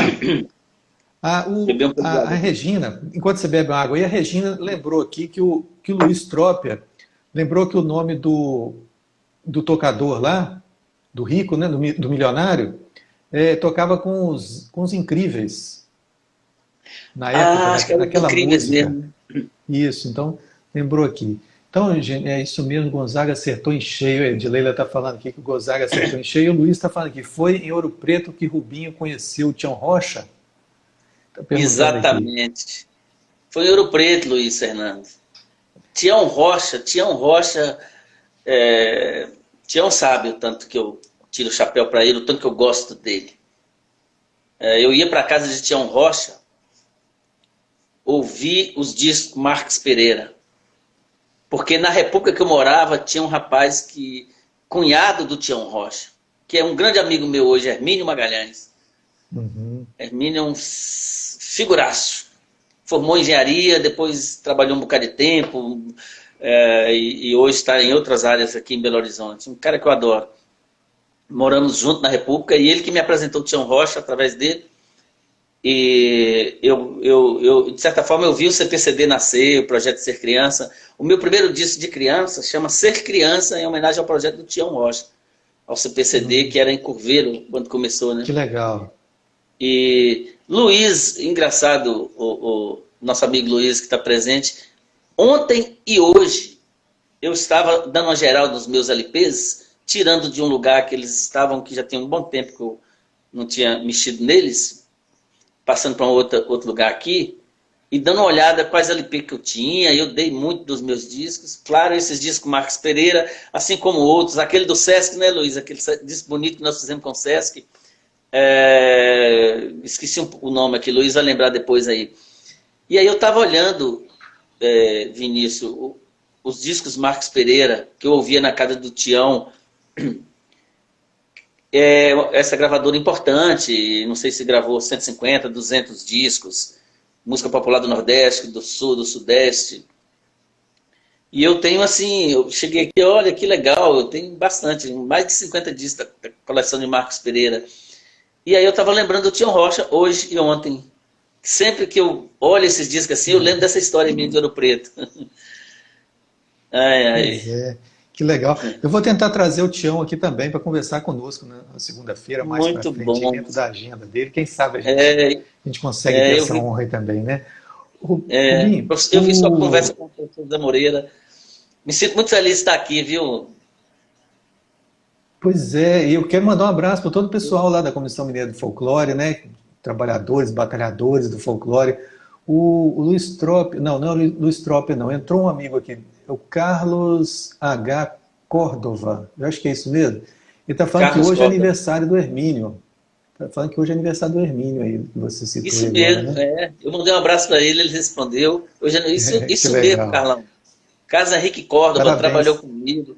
A Regina, enquanto você bebe água, a Regina lembrou aqui que o Luiz Tropia lembrou que o nome do tocador lá, do rico, né, do milionário, tocava com os Incríveis. Na época, acho que era naquela Incríveis música. mesmo. Isso, então, lembrou aqui. Então, gente, é isso mesmo, Gonzaga acertou em cheio. A Edileila está falando aqui que o Gonzaga acertou em cheio. E o Luiz está falando aqui, foi em Ouro Preto que Rubinho conheceu o Tião Rocha? Tá Exatamente. Aqui. Foi em Ouro Preto, Luiz Fernando. Tião Rocha, Tião sabe o tanto que eu tiro o chapéu para ele, o tanto que eu gosto dele. Eu ia para a casa de Tião Rocha, ouvi os discos Marcos Pereira. Porque na República que eu morava, tinha um rapaz cunhado do Tião Rocha, que é um grande amigo meu hoje, Hermínio Magalhães. Hermínio é um figuraço. Formou engenharia, depois trabalhou um bocado de tempo, e hoje está em outras áreas aqui em Belo Horizonte. Um cara que eu adoro. Moramos juntos na República, e ele que me apresentou o Tião Rocha através dele. E eu, de certa forma, eu vi o CPCD nascer, o projeto Ser Criança. O meu primeiro disco de criança chama Ser Criança, em homenagem ao projeto do Tião Rocha, ao CPCD, que era em Curveiro, quando começou, né? Que legal. E Luiz, engraçado, o nosso amigo Luiz que está presente, ontem e hoje eu estava dando uma geral dos meus LPs, tirando de um lugar que eles estavam, que já tinha um bom tempo que eu não tinha mexido neles, passando para outro lugar aqui, e dando uma olhada quais LP que eu tinha, e eu dei muito dos meus discos. Claro, esses discos Marcos Pereira, assim como outros, aquele do Sesc, né, Luiz? Aquele disco bonito que nós fizemos com o Sesc. Esqueci o nome aqui, Luiz vai lembrar depois aí. E aí eu estava olhando, Vinícius, os discos Marcos Pereira, que eu ouvia na casa do Tião. Essa gravadora importante, não sei se gravou 150, 200 discos, música popular do Nordeste, do Sul, do Sudeste. E eu tenho assim, eu cheguei aqui, olha que legal, eu tenho bastante, mais de 50 discos da coleção de Marcos Pereira. E aí eu estava lembrando do Tião Rocha hoje e ontem. Sempre que eu olho esses discos assim, eu lembro dessa história minha de Ouro Preto. Que legal. Eu vou tentar trazer o Tião aqui também para conversar conosco na segunda-feira, mais para frente, bom. dentro da agenda dele. Quem sabe a gente consegue ter essa honra aí também, né? Rubinho, eu vi sua conversa com o professor da Moreira. Me sinto muito feliz de estar aqui, viu? Pois é, e eu quero mandar um abraço para todo o pessoal lá da Comissão Mineira do Folclore, né? Trabalhadores, batalhadores do folclore. O Luiz Tropia, não é o Luiz Tropia, não. Entrou um amigo aqui, o Carlos H. Córdova, eu acho que é isso mesmo. Ele está falando que hoje é aniversário do Hermínio. Está falando que hoje é aniversário do Hermínio aí, que você citou. Isso agora, mesmo, né? Eu mandei um abraço para ele, ele respondeu. Isso mesmo, Carlão. Carlos Henrique Córdova trabalhou comigo.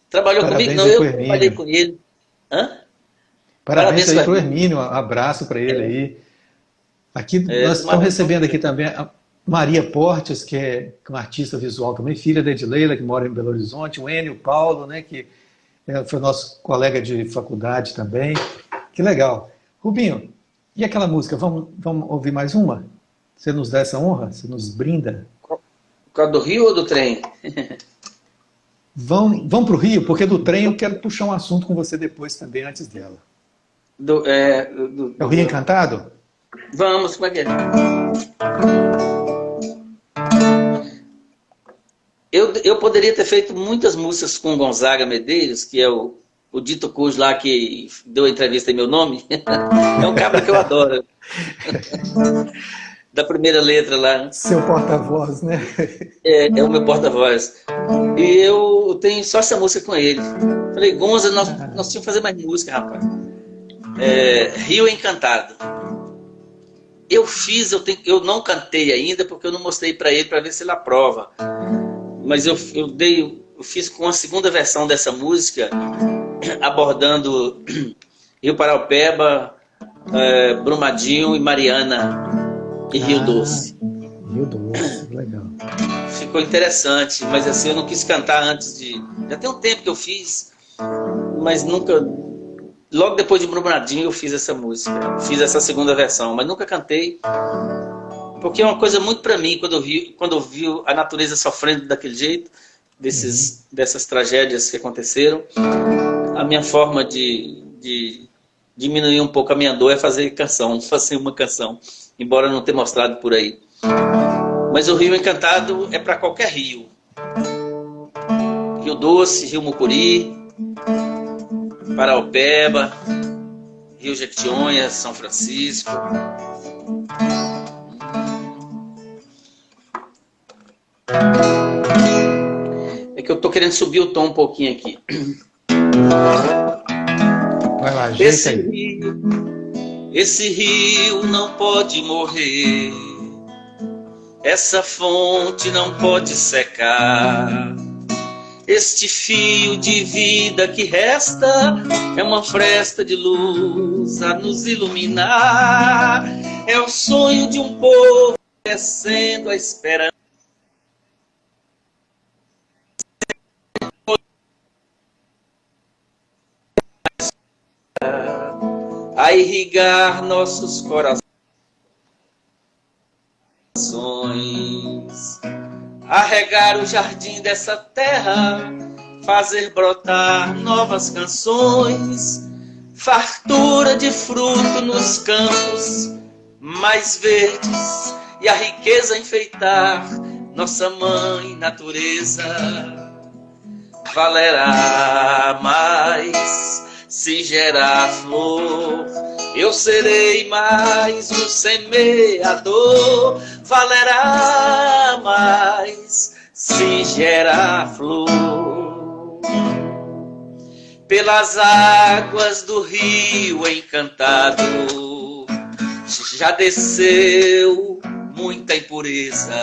Trabalhou comigo? Não, eu trabalhei com ele. Parabéns aí para o Hermínio, um abraço para ele aí. Aqui nós estamos recebendo aqui também Maria Portes, que é uma artista visual também, filha da Edileila, que mora em Belo Horizonte, o Enio Paulo, né, que foi nosso colega de faculdade também. Que legal. Rubinho, e aquela música? Vamos ouvir mais uma? Você nos dá essa honra? Você nos brinda? Qual do Rio ou do trem? Vamos para o Rio, porque do trem eu quero puxar um assunto com você depois também, antes dela. É o Rio Encantado? Vamos, como é que é? Eu poderia ter feito muitas músicas com Gonzaga Medeiros, que é o dito cujo lá que deu a entrevista em meu nome. É um cabra que eu adoro. Da primeira letra lá. Seu porta-voz, né? É o meu porta-voz. E eu tenho só essa música com ele. Falei, Gonza, nós tínhamos que fazer mais música, rapaz. Rio Encantado. Eu não cantei ainda porque eu não mostrei para ele para ver se ele aprova. Mas eu fiz com a segunda versão dessa música, abordando Rio Paraupeba, Brumadinho e Mariana e Rio Doce. Rio Doce, legal. Ficou interessante, mas assim, eu não quis cantar antes de... Já tem um tempo que eu fiz, mas nunca... Logo depois de Brumadinho eu fiz essa música, fiz essa segunda versão, mas nunca cantei, porque é uma coisa muito para mim, quando eu vi a natureza sofrendo daquele jeito, dessas tragédias que aconteceram, a minha forma de diminuir um pouco a minha dor é fazer uma canção, embora não tenha mostrado por aí. Mas o Rio Encantado é para qualquer rio. Rio Doce, Rio Mucuri, Paraupeba, Rio Jequitinhonha, São Francisco. É que eu tô querendo subir o tom um pouquinho aqui. Vai lá, esse rio não pode morrer, essa fonte não pode secar. Este fio de vida que resta é uma fresta de luz a nos iluminar. É o sonho de um povo descendo a esperança. A irrigar nossos corações, a regar o jardim dessa terra, fazer brotar novas canções, fartura de fruto nos campos mais verdes e a riqueza enfeitar nossa mãe natureza. Valerá mais se gerar flor, eu serei mais um semeador. Valerá mais se gerar flor. Pelas águas do Rio Encantado já desceu muita impureza.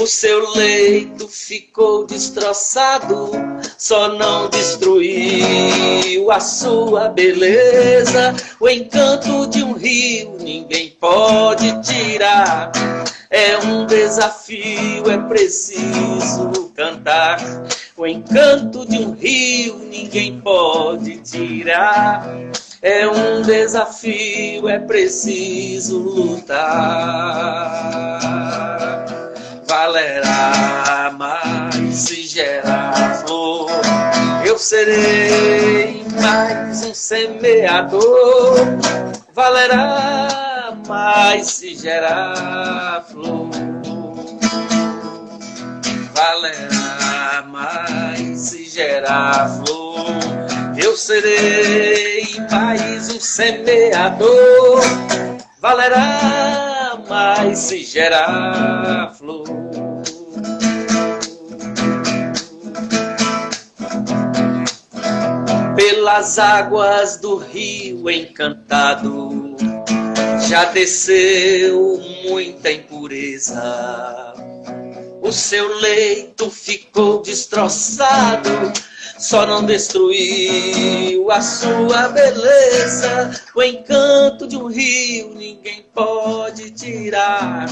O seu leito ficou destroçado, só não destruiu a sua beleza. O encanto de um rio ninguém pode tirar. É um desafio, é preciso cantar. O encanto de um rio ninguém pode tirar. É um desafio, é preciso lutar. Valerá mais se gerar flor, eu serei mais um semeador. Valerá mais se gerar flor, valerá mais se gerar flor, eu serei mais um semeador. Valerá mais se gerar flor. Pelas águas do Rio Encantado já desceu muita impureza. O seu leito ficou destroçado, só não destruiu a sua beleza. O encanto de um rio ninguém pode tirar.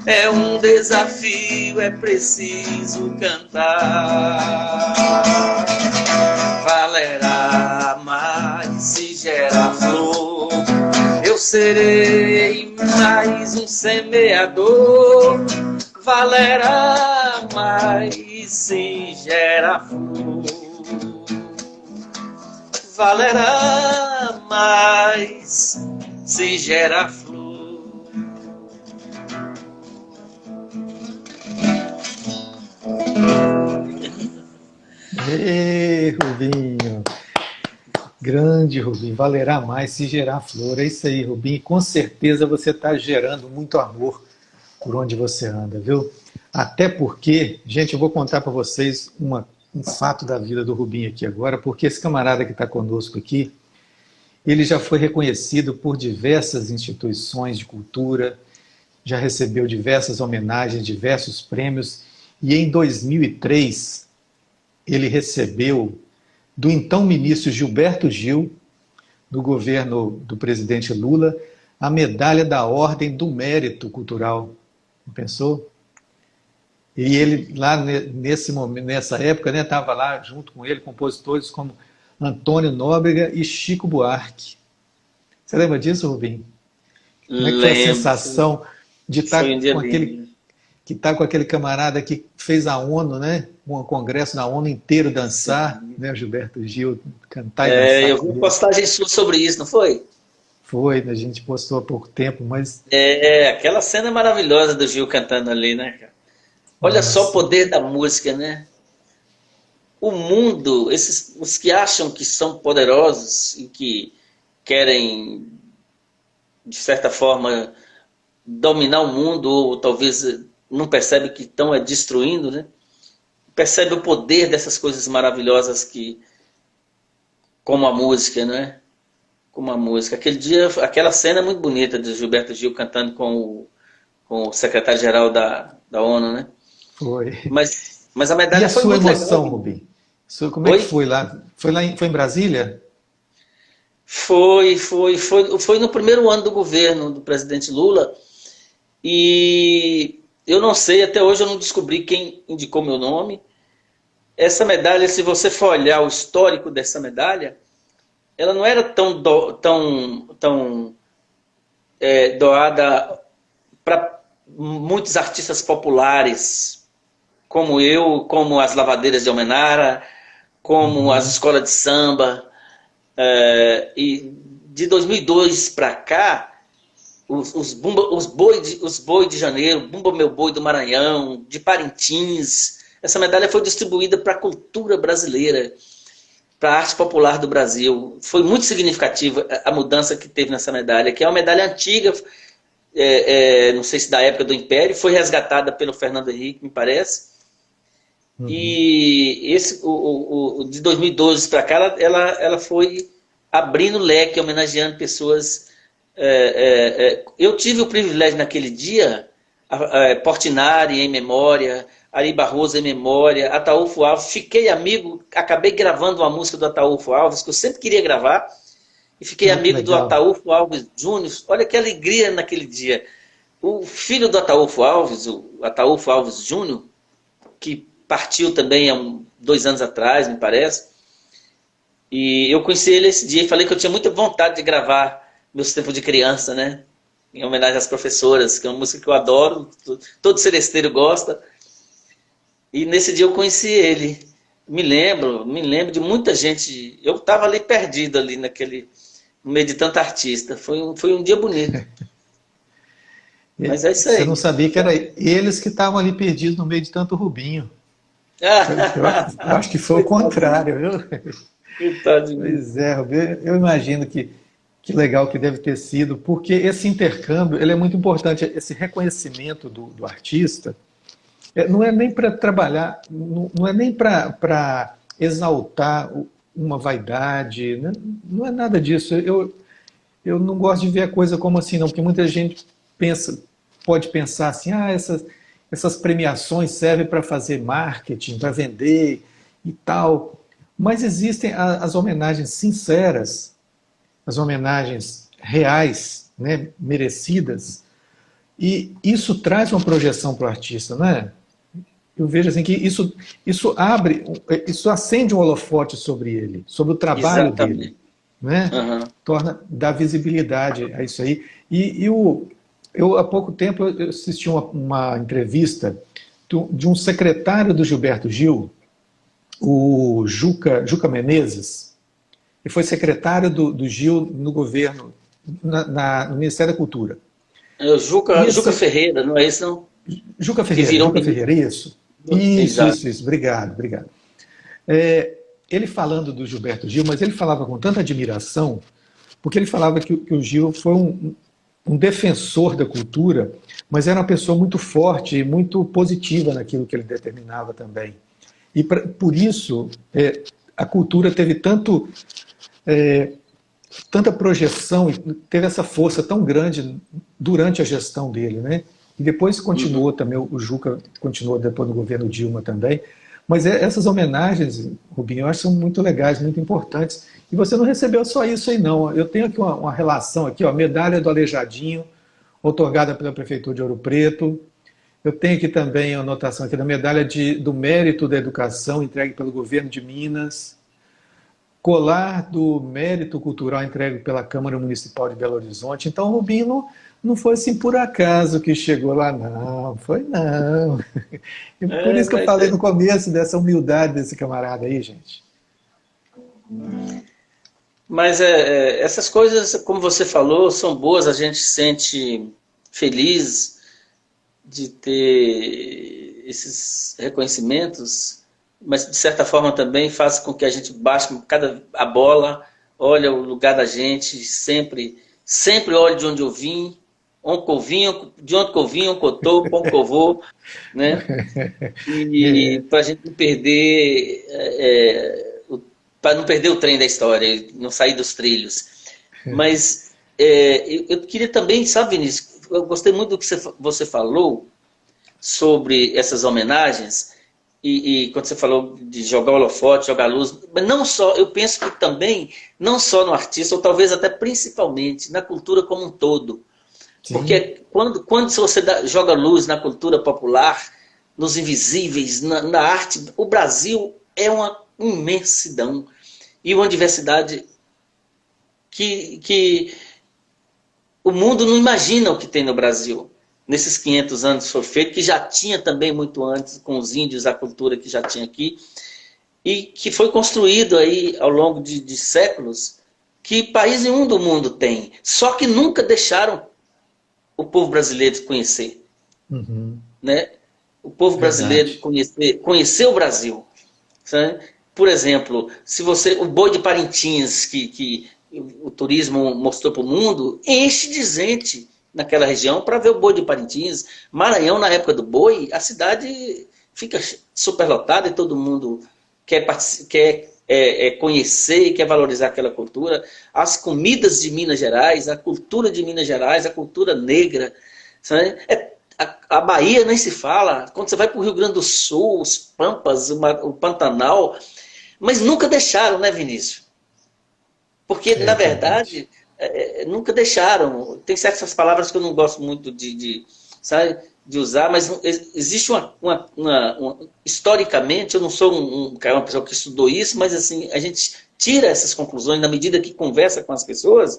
É um desafio, é preciso cantar. Valerá mais se gerar flor. Eu serei mais um semeador. Valerá mais se gerar flor. Valerá mais se gerar flor. Ei, Rubinho! Grande, Rubinho. Valerá mais se gerar flor. É isso aí, Rubinho. E com certeza você está gerando muito amor por onde você anda, viu? Até porque, gente, eu vou contar para vocês um fato da vida do Rubinho aqui agora, porque esse camarada que está conosco aqui, ele já foi reconhecido por diversas instituições de cultura, já recebeu diversas homenagens, diversos prêmios, e em 2003 ele recebeu do então ministro Gilberto Gil, do governo do presidente Lula, a medalha da Ordem do Mérito Cultural. Não pensou? E ele, lá nessa época, estava lá junto com ele compositores como Antônio Nóbrega e Chico Buarque. Você lembra disso, Rubinho? Como é que foi a sensação de estar com aquele camarada que fez a ONU, né? Um congresso na ONU inteiro dançar, né? Gilberto Gil cantar e dançar. Eu vi uma postagem sua sobre isso, não foi? Foi, a gente postou há pouco tempo, mas... Aquela cena maravilhosa do Gil cantando ali, né, cara? Olha só o poder da música, né? O mundo, os que acham que são poderosos e que querem, de certa forma, dominar o mundo, ou talvez não percebe que estão destruindo, né? Percebe o poder dessas coisas maravilhosas como a música, né? Como a música. Aquela cena é muito bonita de Gilberto Gil cantando com o secretário-geral da ONU, né? Foi. Mas a medalha foi muito legal. E a sua emoção, Rubinho? Como é que foi lá? Foi em Brasília? Foi no primeiro ano do governo do presidente Lula. E eu não sei, até hoje eu não descobri quem indicou meu nome. Essa medalha, se você for olhar o histórico dessa medalha, ela não era tão doada para muitos artistas populares, como eu, como as lavadeiras de Almenara, como as escolas de samba. E de 2002 para cá, os boi de Janeiro, Bumba Meu Boi do Maranhão, de Parintins, essa medalha foi distribuída para a cultura brasileira, para a arte popular do Brasil. Foi muito significativa a mudança que teve nessa medalha, que é uma medalha antiga, não sei se da época do Império, foi resgatada pelo Fernando Henrique, me parece. E de 2012 para cá, ela foi abrindo leque, homenageando pessoas. Eu tive o privilégio naquele dia, Portinari em memória, Ari Barroso em memória, Ataúfo Alves, fiquei amigo, acabei gravando uma música do Ataúfo Alves, que eu sempre queria gravar, e fiquei amigo do Ataúfo Alves Júnior. Olha que alegria naquele dia. O filho do Ataúfo Alves, o Ataúfo Alves Júnior, que partiu também há 2 anos atrás, me parece, e eu conheci ele esse dia e falei que eu tinha muita vontade de gravar Meus Tempos de Criança, né? Em homenagem às professoras, que é uma música que eu adoro, todo seresteiro gosta. E nesse dia eu conheci ele. Me lembro de muita gente. Eu estava ali perdido ali no meio de tanta artista. Foi um dia bonito. Mas é isso aí. Você não sabia que era eles que estavam ali perdidos no meio de tanto Rubinho. Eu acho que foi o contrário, viu? Pois é, Rubinho, eu imagino que legal que deve ter sido, porque esse intercâmbio ele é muito importante, esse reconhecimento do artista, não é nem para trabalhar, não é nem para exaltar uma vaidade, não é nada disso. Eu não gosto de ver a coisa como assim, não, porque muita gente pode pensar assim, essas premiações servem para fazer marketing, para vender e tal, mas existem as homenagens sinceras, as homenagens reais, né, merecidas, E isso traz uma projeção para o artista, né? Eu vejo assim que isso abre, isso acende um holofote sobre ele, sobre o trabalho Exatamente. dele, né? Uhum. Dá visibilidade a isso aí. Eu há pouco tempo eu assisti uma entrevista de um secretário do Gilberto Gil, o Juca Menezes, que foi secretário do Gil no governo, no Ministério da Cultura. É o Juca Esse, Ferreira, não é isso não? Juca Que virou Ferreira, isso. Exato. Isso, obrigado. Ele falando do Gilberto Gil, mas ele falava com tanta admiração, porque ele falava que o Gil foi um defensor da cultura, mas era uma pessoa muito forte e muito positiva naquilo que ele determinava também. E por isso a cultura teve tanta projeção e teve essa força tão grande durante a gestão dele, né? E depois continuou também, o Juca continuou depois no governo Dilma também. Mas essas homenagens, Rubinho, eu acho que são muito legais, muito importantes. E você não recebeu só isso aí, não. Eu tenho aqui uma relação, aqui, ó, medalha do Aleijadinho, outorgada pela Prefeitura de Ouro Preto. Eu tenho aqui também a anotação aqui da medalha do Mérito da Educação, entregue pelo governo de Minas. Colar do Mérito Cultural, entregue pela Câmara Municipal de Belo Horizonte. Então, Rubinho não foi assim por acaso que chegou lá, não. Foi não. E por isso que eu falei no começo dessa humildade desse camarada aí, gente. Mas essas coisas, como você falou, são boas, a gente se sente feliz de ter esses reconhecimentos, mas de certa forma também faz com que a gente baixe a bola, olha o lugar da gente, sempre olhe de onde eu vim, de onde eu vim, onde eu estou, onde eu vou, né? E para a gente não perder, para não perder o trem da história, não sair dos trilhos. Mas eu queria também, sabe, Vinícius, eu gostei muito do que você falou sobre essas homenagens, e quando você falou de jogar holofote, jogar luz, mas não só, eu penso que também, não só no artista, ou talvez até principalmente na cultura como um todo. Sim. Porque quando você joga luz na cultura popular, nos invisíveis, na arte, o Brasil é uma imensidão e uma diversidade que o mundo não imagina o que tem no Brasil. Nesses 500 anos foi feito, que já tinha também muito antes, com os índios, a cultura que já tinha aqui, e que foi construído aí ao longo de séculos, que país nenhum do mundo tem, só que nunca deixaram o povo brasileiro conhecer. Uhum. Né? O povo brasileiro conhecer o Brasil. Sabe? Por exemplo, o boi de Parintins, que o turismo mostrou para o mundo, enche de gente naquela região para ver o boi de Parintins. Maranhão, na época do boi, a cidade fica superlotada e todo mundo quer conhecer e quer valorizar aquela cultura. As comidas de Minas Gerais, a cultura de Minas Gerais, a cultura negra. Sabe? A Bahia nem se fala. Quando você vai para o Rio Grande do Sul, os Pampas, o Pantanal, mas nunca deixaram, né, Vinícius? Porque, na verdade, nunca deixaram. Tem certas palavras que eu não gosto muito de usar, mas existe historicamente, eu não sou uma pessoa que estudou isso, mas assim, a gente tira essas conclusões na medida que conversa com as pessoas,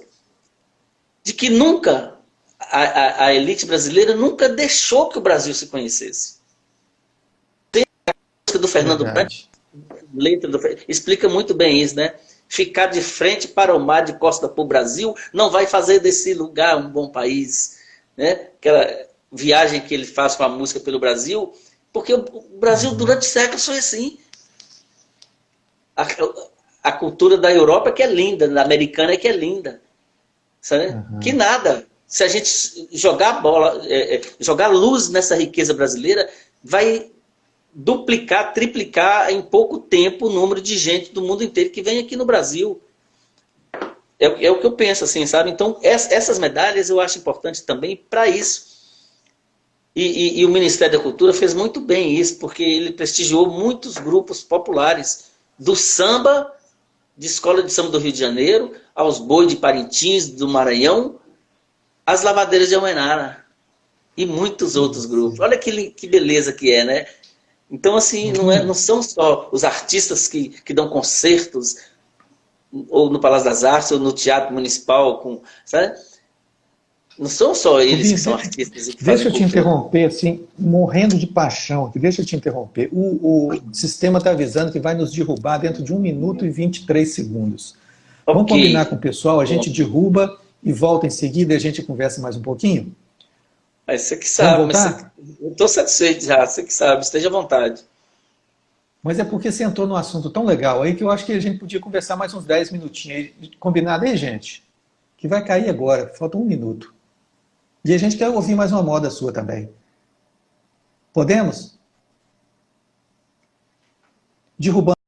de que nunca, a elite brasileira nunca deixou que o Brasil se conhecesse. Tem a música do Fernando Brant, letra explica muito bem isso, né? Ficar de frente para o mar, de costa para o Brasil, não vai fazer desse lugar um bom país. Né? Aquela viagem que ele faz com a música pelo Brasil, porque o Brasil durante séculos foi assim. A cultura da Europa que é linda, da americana que é linda. Sabe? Uhum. Que nada. Se a gente jogar a bola, jogar luz nessa riqueza brasileira, vai duplicar, triplicar em pouco tempo o número de gente do mundo inteiro que vem aqui no Brasil. É o que eu penso, assim, sabe? Então, essas medalhas eu acho importante também para isso. E o Ministério da Cultura fez muito bem isso, porque ele prestigiou muitos grupos populares, do samba, de escola de samba do Rio de Janeiro, aos boi de Parintins, do Maranhão, às lavadeiras de Almenara. e muitos outros grupos. Olha que beleza que é, né? Então, assim, não são só os artistas que dão concertos, ou no Palácio das Artes, ou no Teatro Municipal, sabe? Não são só eles Rubinho, que são artistas e que deixa fazem eu te cultura. interromper, assim, morrendo de paixão aqui, deixa eu te interromper. O sistema está avisando que vai nos derrubar dentro de 1 minuto e 23 segundos. Vamos Ok. combinar com o pessoal, a gente derruba e volta em seguida e a gente conversa mais um pouquinho? Mas você que sabe, Vamos mas voltar? eu estou satisfeito já, você que sabe, esteja à vontade. Mas é porque você entrou num assunto tão legal aí que eu acho que a gente podia conversar mais uns 10 minutinhos. Combinado aí, gente? Que vai cair agora, falta 1 minuto. E a gente quer ouvir mais uma moda sua também. Podemos? Derrubando.